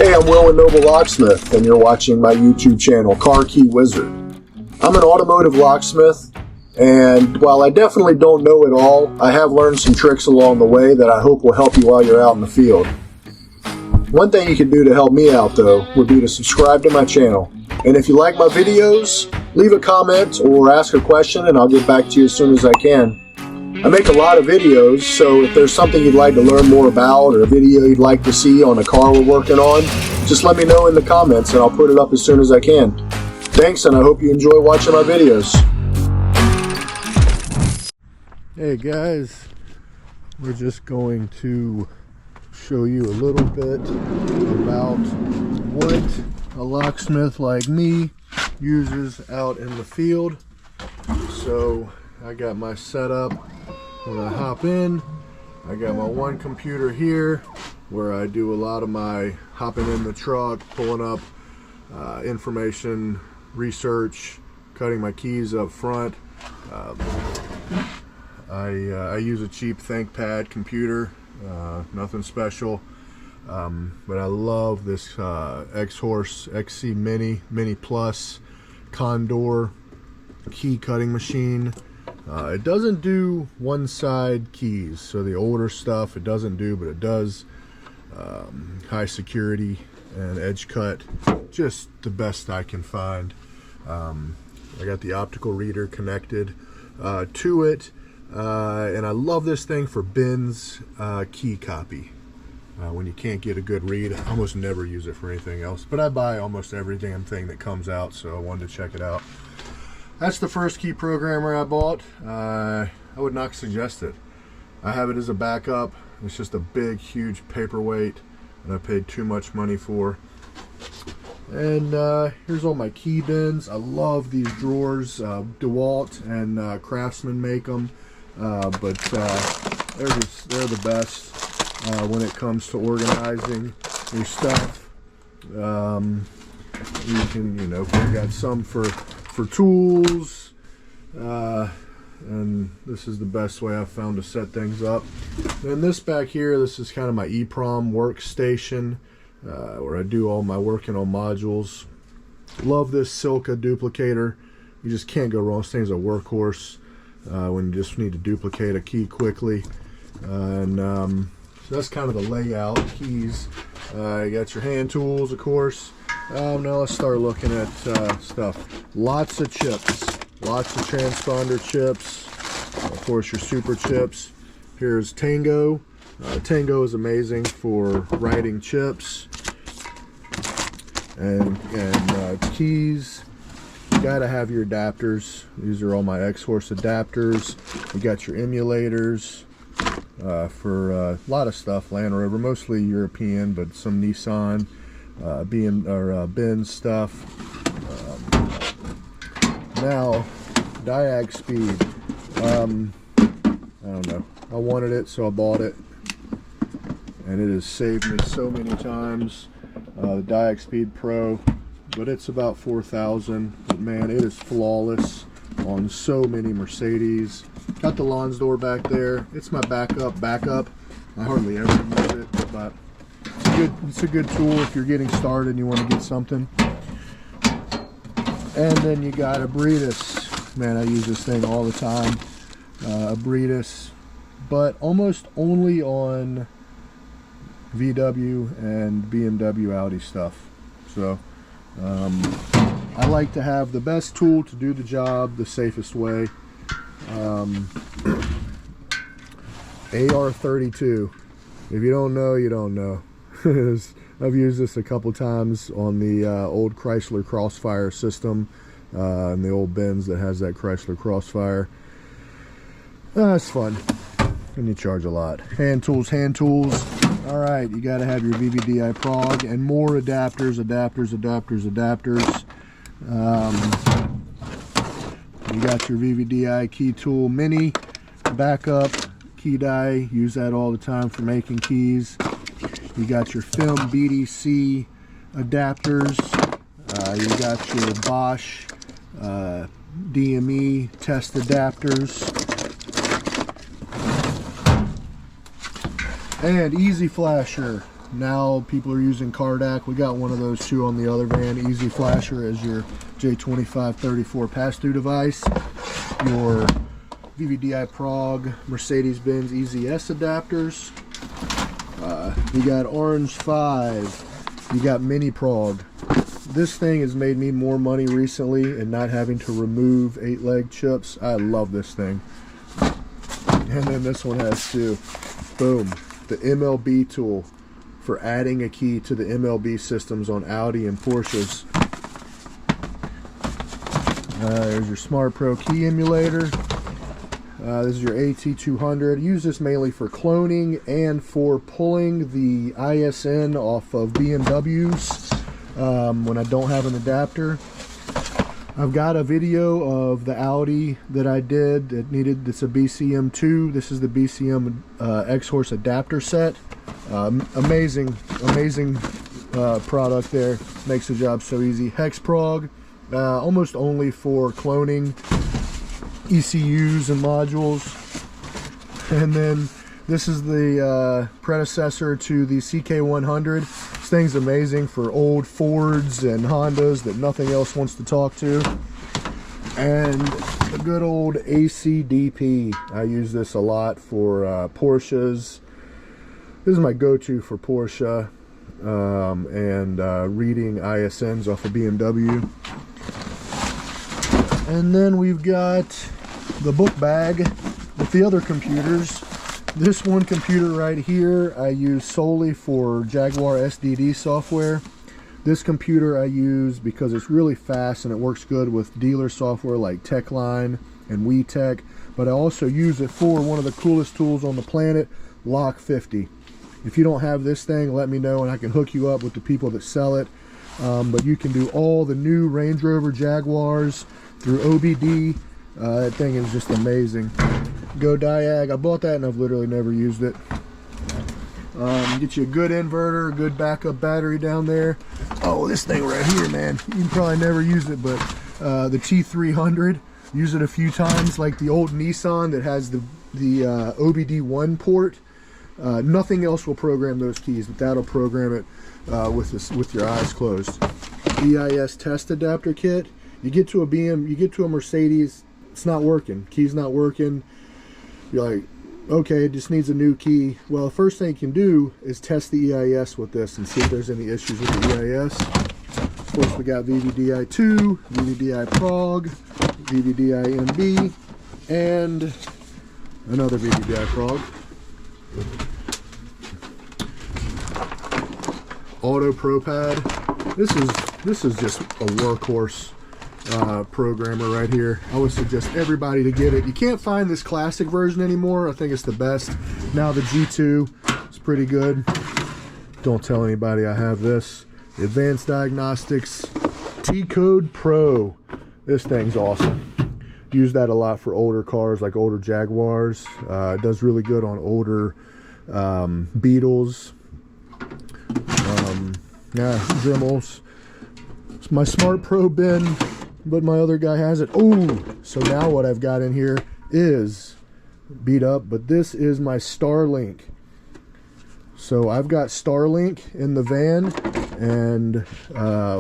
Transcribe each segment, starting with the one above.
Hey, I'm Will and Noble Locksmith, and you're watching my YouTube channel, Car Key Wizard. I'm an automotive locksmith, and while I definitely don't know it all, I have learned some tricks along the way that I hope will help you while you're out in the field. One thing you can do to help me out, though, would be to subscribe to my channel. And if you like my videos, leave a comment or ask a question, and I'll get back to you as soon as I can. I make a lot of videos, so if there's something you'd like to learn more about or a video you'd like to see on a car we're working on, just let me know in the comments and I'll put it up as soon as I can. Thanks, and I hope you enjoy watching my videos. Hey guys, we're just going to show you a little bit about what a locksmith like me uses out in the field. So I got my setup. When I hop in, I got my one computer here where I do a lot of my hopping in the truck, pulling up information, research, cutting my keys up front. I use a cheap ThinkPad computer, nothing special, but I love this X-Horse XC Mini Plus Condor key cutting machine. It doesn't do one side keys, so the older stuff it doesn't do, but it does high security and edge cut, just the best I can find. I got the optical reader connected to it, and I love this thing for bins key copy. When you can't get a good read, I almost never use it for anything else, but I buy almost every damn thing that comes out, so I wanted to check it out. That's the first key programmer I bought. I would not suggest it. I have it as a backup. It's just a big, huge paperweight that I paid too much money for. And here's all my key bins. I love these drawers. DeWalt and Craftsman make them, but they're the best when it comes to organizing your stuff. You can, we got some for tools, and this is the best way I've found to set things up. And this back here, this is kind of my EEPROM workstation, where I do all my working on modules. Love this Silca duplicator. You just can't go wrong. This thing's a workhorse when you just need to duplicate a key quickly. So that's kind of the layout. Keys, you got your hand tools, of course. Now let's start looking at stuff. Lots of chips, lots of transponder chips, of course your super chips. Here's Tango. Tango is amazing for writing chips and keys. You gotta have your adapters. These are all my X-Horse adapters. You got your emulators for a lot of stuff. Land Rover, mostly European, but some Nissan. Benz stuff. Now, diag speed. I don't know. I wanted it, so I bought it, and it has saved me so many times. The diag speed Pro, but it's about 4,000. But man, it is flawless on so many Mercedes. Got the Lonsdor back there. It's my backup. I hardly ever use it, but it's a good tool if you're getting started and you want to get something. And then you got a Breedis. Man, I use this thing all the time. A Breedis, but almost only on VW and BMW Audi stuff. So I like to have the best tool to do the job the safest way. AR32. If you don't know, you don't know. I've used this a couple times on the old Chrysler Crossfire system, and the old Benz that has that Chrysler Crossfire. It's fun, and you charge a lot. Hand tools. All right, you got to have your VVDI prog and more adapters. You got your VVDI key tool mini backup key die. Use that all the time for making keys. You got your film BDC adapters. You got your Bosch DME test adapters. And Easy Flasher. Now people are using Cardac. We got one of those too on the other van. Easy Flasher as your J2534 pass-through device. Your VVDI Prog, Mercedes-Benz EZS adapters. You got Orange 5. You got Mini Prog. This thing has made me more money recently and not having to remove 8-leg chips. I love this thing. And then this one has too. Boom. The MLB tool for adding a key to the MLB systems on Audi and Porsches. There's your Smart Pro key emulator. This is your AT200. Use this mainly for cloning and for pulling the ISN off of BMWs when I don't have an adapter. I've got a video of the Audi that I did that needed, it's a BCM2. This is the BCM X-Horse adapter set. Amazing product there. Makes the job so easy. Hex Prog, almost only for cloning ECUs and modules. And then this is the predecessor to the CK100. This thing's amazing for old Fords and Hondas that nothing else wants to talk to. And the good old ACDP. I use this a lot for Porsches. This is my go-to for Porsche and reading ISNs off of BMW. And then we've got the book bag with the other computers. This one computer right here I use solely for Jaguar SDD software. This computer I use because it's really fast and it works good with dealer software like Techline and WeTech, but I also use it for one of the coolest tools on the planet, Lock50. If you don't have this thing, let me know and I can hook you up with the people that sell it. But you can do all the new Range Rover Jaguars through OBD. That thing is just amazing. Go Diag. I bought that and I've literally never used it. Get you a good inverter, a good backup battery down there. Oh, this thing right here, man. You can probably never use it, but the T300, use it a few times, like the old Nissan that has the OBD1 port. Nothing else will program those keys, but that'll program it with your eyes closed. EIS test adapter kit. You get to a BM, you get to a Mercedes, it's not working. Key's not working. You're like, okay, it just needs a new key. Well, the first thing you can do is test the EIS with this and see if there's any issues with the EIS. Of course, we got VVDI2, VVDI Prog, VVDI MB, and another VVDI Prog. Auto Pro Pad. This is just a workhorse programmer right here. I would suggest everybody to get it. You can't find this classic version anymore. I think it's the best. Now the G2 is pretty good. Don't tell anybody I have this. The Advanced Diagnostics T-Code Pro. This thing's awesome. Use that a lot for older cars, like older Jaguars. It does really good on older Beetles. Yeah, Dremels. It's my Smart Pro bin, but my other guy has it. Oh, so now what I've got in here is beat up, but this is my Starlink. So I've got Starlink in the van, and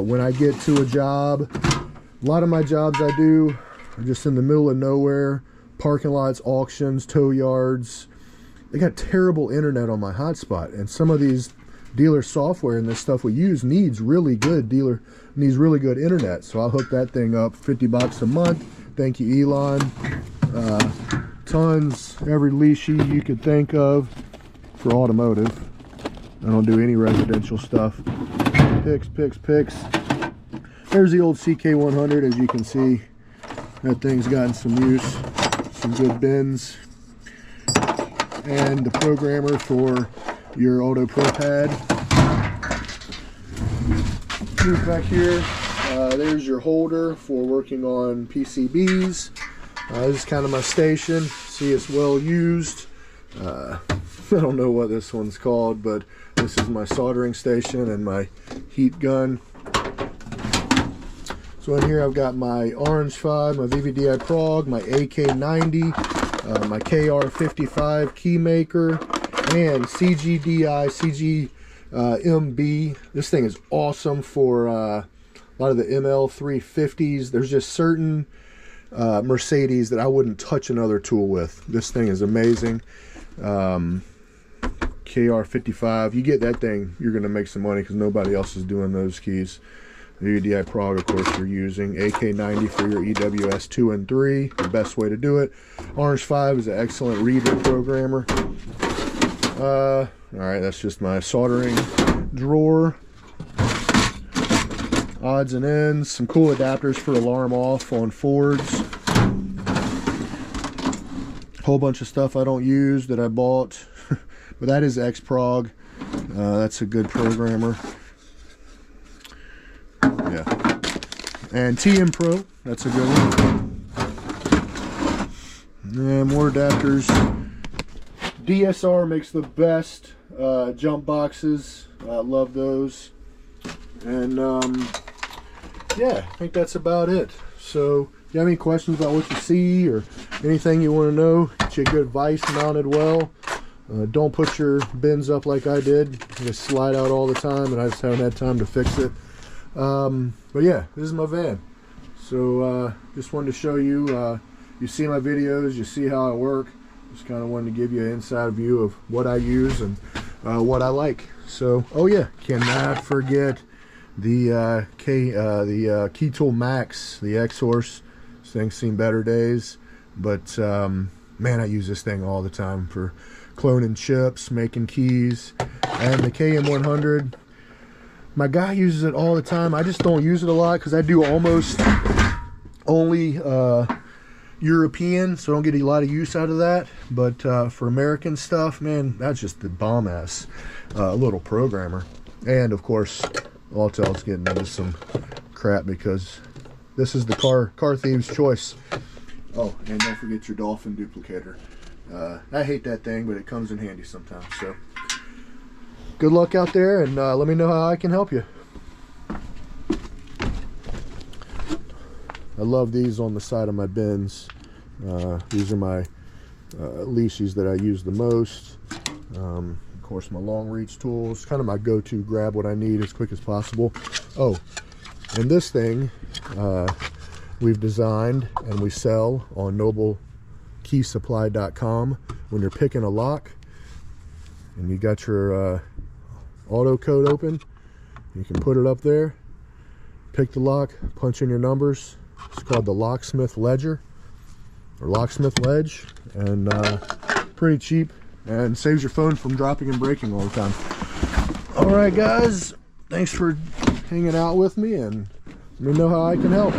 when I get to a job, a lot of my jobs I do are just in the middle of nowhere, parking lots, auctions, tow yards. They got terrible internet on my hotspot, and some of these dealer software and this stuff we use needs really good internet. So I'll hook that thing up, $50 a month. Thank you, Elon. Tons, every leashy you could think of for automotive. I don't do any residential stuff. Picks. There's the old CK100. As you can see, that thing's gotten some use, some good bins. And the programmer for your Auto Pro Pad. Move back here. There's your holder for working on PCBs. This is kind of my station. See, it's well used. I don't know what this one's called, but this is my soldering station and my heat gun. So in here I've got my Orange 5, my VVDI Prog, my AK90, my KR55 key maker, and CG MB. This thing is awesome for a lot of the ML 350s. There's just certain Mercedes that I wouldn't touch another tool with. This thing is amazing. KR55, you get that thing, you're going to make some money because nobody else is doing those keys. The UDI Prague, of course, you're using. AK90 for your EWS 2 and 3, the best way to do it. Orange 5 is an excellent reader programmer. Alright, that's just my soldering drawer. Odds and ends, some cool adapters for alarm off on Fords. Whole bunch of stuff I don't use that I bought. But that is X-Prog. That's a good programmer. Yeah. And TM Pro. That's a good one. And more adapters. DSR makes the best jump boxes. I love those. And yeah, I think that's about it. So if you have any questions about what you see or anything you want to know, get you a good vise mounted well. Don't put your bins up like I did. They slide out all the time and I just haven't had time to fix it. But yeah, this is my van. So just wanted to show you, you see my videos, you see how I work. Just kind of wanted to give you an inside view of what I use and what I like. So, oh yeah, cannot forget the Key Tool Max, the X-Horse. This thing's seen better days, but man, I use this thing all the time for cloning chips, making keys. And the KM100, my guy uses it all the time. I just don't use it a lot because I do almost only European, so I don't get a lot of use out of that. But for American stuff, man, that's just the bomb ass little programmer. And of course, Autel's getting into some crap because this is the car thief's choice. Oh, and don't forget your Dolphin duplicator. I hate that thing, but it comes in handy sometimes. So good luck out there, and let me know how I can help you. I love these on the side of my bins. These are my leashes that I use the most. Of course, my long reach tools, kind of my go-to, grab what I need as quick as possible. Oh, and this thing we've designed and we sell on nobleKeySupply.com. When you're picking a lock and you got your auto code open, you can put it up there, pick the lock, punch in your numbers. It's called the Locksmith Ledger or Locksmith Ledge, and pretty cheap and saves your phone from dropping and breaking all the time. All right, guys, thanks for hanging out with me, and let me know how I can help.